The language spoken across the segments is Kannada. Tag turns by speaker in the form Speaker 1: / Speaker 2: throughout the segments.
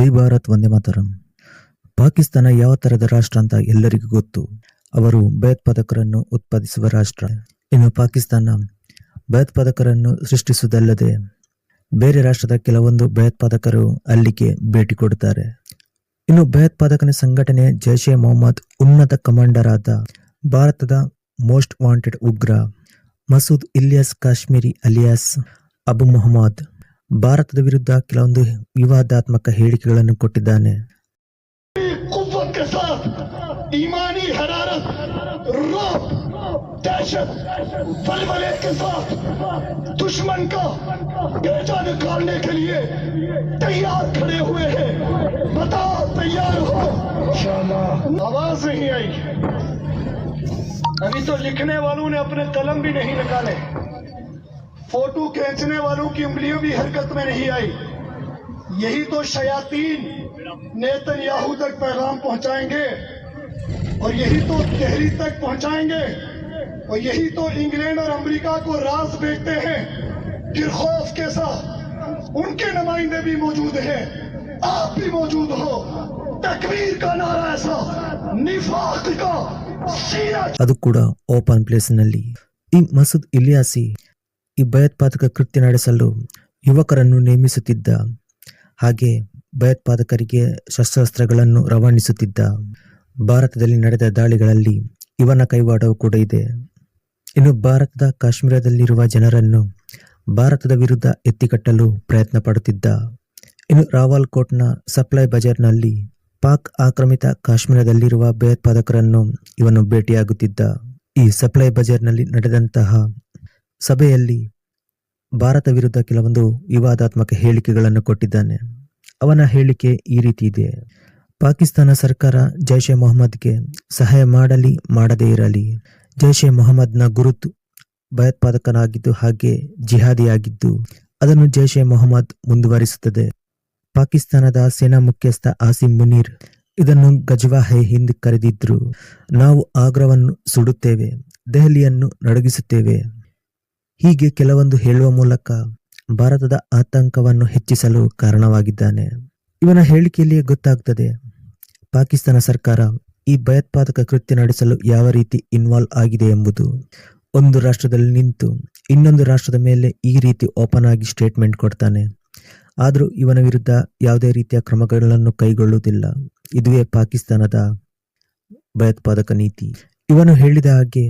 Speaker 1: ಜೈ ಭಾರತ್ ವಂದೇ ಮಾತರಂ. ಪಾಕಿಸ್ತಾನ ಯಾವ ತರದ ರಾಷ್ಟ್ರ ಅಂತ ಎಲ್ಲರಿಗೂ ಗೊತ್ತು. ಅವರು ಭಯೋತ್ಪಾದಕರನ್ನು ಉತ್ಪಾದಿಸುವ ರಾಷ್ಟ್ರ. ಇನ್ನು ಪಾಕಿಸ್ತಾನ ಭಯೋತ್ಪಾದಕರನ್ನು ಸೃಷ್ಟಿಸುವುದಲ್ಲದೆ ಬೇರೆ ರಾಷ್ಟ್ರದ ಕೆಲವೊಂದು ಭಯೋತ್ಪಾದಕರು ಅಲ್ಲಿಗೆ ಭೇಟಿ ಕೊಡುತ್ತಾರೆ. ಇನ್ನು ಭಯೋತ್ಪಾದಕನ ಸಂಘಟನೆ ಜೈಷ್ ಎ ಮೊಹಮ್ಮದ್ ಉನ್ನತ ಕಮಾಂಡರ್ ಆದ ಭಾರತದ ಮೋಸ್ಟ್ ವಾಂಟೆಡ್ ಉಗ್ರ ಮಸೂದ್ ಇಲಿಯಾಸ್ ಕಾಶ್ಮೀರಿ ಅಲಿಯಾಸ್ ಅಬು ಮೊಹಮ್ಮದ್ ಭಾರತದ ವಿರುದ್ಧ ಕೆಲವೊಂದು ವಿವಾದಾತ್ಮಕ ಹೇಳಿಕೆಗಳನ್ನು ಕೊಟ್ಟಿದ್ದಾನೆ.
Speaker 2: ईमानी हरारत, रौब, दहशत, बलबले के साथ दुश्मन का बेटा निकालने के लिए तैयार खड़े हुए हैं. बताओ तैयार हो? आवाज नहीं आई. अभी तो लिखने वालों ने अपने कलम भी नहीं निकाले, फोटो खींचने वालों की उंगलियों भी हरकत में नहीं आई. यही तो शयातीन नेतन्याहू तक पैगाम पहुंचाएंगे और यही तो दिल्ली तक पहुंचाएंगे और यही तो इंग्लैंड और अमेरिका को राज बेचते हैं. फिर खौफ के साथ उनके नुमाइंदे भी मौजूद हैं, आप भी मौजूद हो. तकबीर का नारा ऐसा, निफाक का सीना.
Speaker 1: ಅದು ಕೂಡ ಓಪನ್ ಪ್ಲೇಸ್ ನಲ್ಲಿ ಈ ಮಸೂದ್ ಇಲಿಯಾಸಿ ಈ ಭಯೋತ್ಪಾದಕ ಕೃತ್ಯ ನಡೆಸಲು ಯುವಕರನ್ನು ನೇಮಿಸುತ್ತಿದ್ದ, ಹಾಗೆ ಭಯೋತ್ಪಾದಕರಿಗೆ ಶಸ್ತ್ರಾಸ್ತ್ರಗಳನ್ನು ರವಾನಿಸುತ್ತಿದ್ದ. ಭಾರತದಲ್ಲಿ ನಡೆದ ದಾಳಿಗಳಲ್ಲಿ ಇವನ ಕೈವಾಡವೂ ಕೂಡ ಇದೆ. ಇನ್ನು ಭಾರತದ ಕಾಶ್ಮೀರದಲ್ಲಿರುವ ಜನರನ್ನು ಭಾರತದ ವಿರುದ್ಧ ಎತ್ತಿಕಟ್ಟಲು ಪ್ರಯತ್ನ ಪಡುತ್ತಿದ್ದ. ಇನ್ನು ರಾವಲ್ಕೋಟ್ನ ಸಪ್ಲೈ ಬಜಾರ್ನಲ್ಲಿ ಪಾಕ್ ಆಕ್ರಮಿತ ಕಾಶ್ಮೀರದಲ್ಲಿರುವ ಭಯೋತ್ಪಾದಕರನ್ನು ಇವನು ಭೇಟಿಯಾಗುತ್ತಿದ್ದ. ಈ ಸಪ್ಲೈ ಬಜಾರ್ನಲ್ಲಿ ನಡೆದಂತಹ ಸಭೆಯಲ್ಲಿ ಭಾರತ ವಿರುದ್ಧ ಕೆಲವೊಂದು ವಿವಾದಾತ್ಮಕ ಹೇಳಿಕೆಗಳನ್ನು ಕೊಟ್ಟಿದ್ದಾನೆ. ಅವನ ಹೇಳಿಕೆ ಈ ರೀತಿ ಇದೆ: ಪಾಕಿಸ್ತಾನ ಸರ್ಕಾರ ಜೈಷ್ ಎ ಮೊಹಮ್ಮದ್ಗೆ ಸಹಾಯ ಮಾಡಲಿ ಮಾಡದೇ ಇರಲಿ, ಜೈಷ್ ಎ ಮೊಹಮ್ಮದ್ನ ಗುರುತು ಭಯೋತ್ಪಾದಕನಾಗಿದ್ದು ಹಾಗೆ ಜಿಹಾದಿಯಾಗಿದ್ದು ಅದನ್ನು ಜೈಷ್ ಎ ಮೊಹಮ್ಮದ್ ಮುಂದುವರಿಸುತ್ತದೆ. ಪಾಕಿಸ್ತಾನದ ಸೇನಾ ಮುಖ್ಯಸ್ಥ ಆಸಿಮ್ ಮುನೀರ್ ಇದನ್ನು ಗಜ್ವಾ ಹೈ ಹಿಂದ್ ಕರೆದಿದ್ರು. ನಾವು ಆಗ್ರಾವನ್ನು ಸುಡುತ್ತೇವೆ, ದೆಹಲಿಯನ್ನು ನಡುಗಿಸುತ್ತೇವೆ, ಹೀಗೆ ಕೆಲವೊಂದು ಹೇಳುವ ಮೂಲಕ ಭಾರತದ ಆತಂಕವನ್ನು ಹೆಚ್ಚಿಸಲು ಕಾರಣವಾಗಿದ್ದಾನೆ. ಇವನ ಹೇಳಿಕೆಯಲ್ಲಿಯೇ ಗೊತ್ತಾಗ್ತದೆ ಪಾಕಿಸ್ತಾನ ಸರ್ಕಾರ ಈ ಭಯೋತ್ಪಾದಕ ಕೃತ್ಯ ನಡೆಸಲು ಯಾವ ರೀತಿ ಇನ್ವಾಲ್ವ್ ಆಗಿದೆ ಎಂಬುದು. ಒಂದು ರಾಷ್ಟ್ರದಲ್ಲಿ ನಿಂತು ಇನ್ನೊಂದು ರಾಷ್ಟ್ರದ ಮೇಲೆ ಈ ರೀತಿ ಓಪನ್ ಆಗಿ ಸ್ಟೇಟ್ಮೆಂಟ್ ಕೊಡ್ತಾನೆ. ಆದರೂ ಇವನ ವಿರುದ್ಧ ಯಾವುದೇ ರೀತಿಯ ಕ್ರಮಗಳನ್ನು ಕೈಗೊಳ್ಳುವುದಿಲ್ಲ. ಇದುವೇ ಪಾಕಿಸ್ತಾನದ ಭಯೋತ್ಪಾದಕ ನೀತಿ. ಇವನು ಹೇಳಿದ ಹಾಗೆ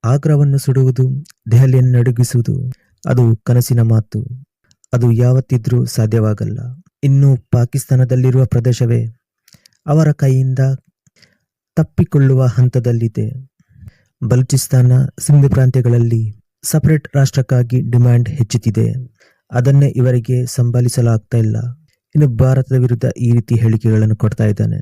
Speaker 1: ಆಗ್ರಾವನ್ನು ಸುಡುವುದು, ದೆಹಲಿಯನ್ನು ನಡುಗಿಸುವುದು ಅದು ಕನಸಿನ ಮಾತು. ಅದು ಯಾವತ್ತಿದ್ರೂ ಸಾಧ್ಯವಾಗಲ್ಲ. ಇನ್ನು ಪಾಕಿಸ್ತಾನದಲ್ಲಿರುವ ಪ್ರದೇಶವೇ ಅವರ ಕೈಯಿಂದ ತಪ್ಪಿಕೊಳ್ಳುವ ಹಂತದಲ್ಲಿದೆ. ಬಲೂಚಿಸ್ತಾನ, ಸಿಂಧ್ ಪ್ರಾಂತ್ಯಗಳಲ್ಲಿ ಸಪರೇಟ್ ರಾಷ್ಟ್ರಕ್ಕಾಗಿ ಡಿಮ್ಯಾಂಡ್ ಹೆಚ್ಚುತ್ತಿದೆ. ಅದನ್ನೇ ಇವರಿಗೆ ಸಂಭಾಳಿಸಲಾಗ್ತಾ ಇಲ್ಲ. ಇನ್ನು ಭಾರತದ ವಿರುದ್ಧ ಈ ರೀತಿ ಹೇಳಿಕೆಗಳನ್ನು ಕೊಡ್ತಾ ಇದ್ದಾನೆ.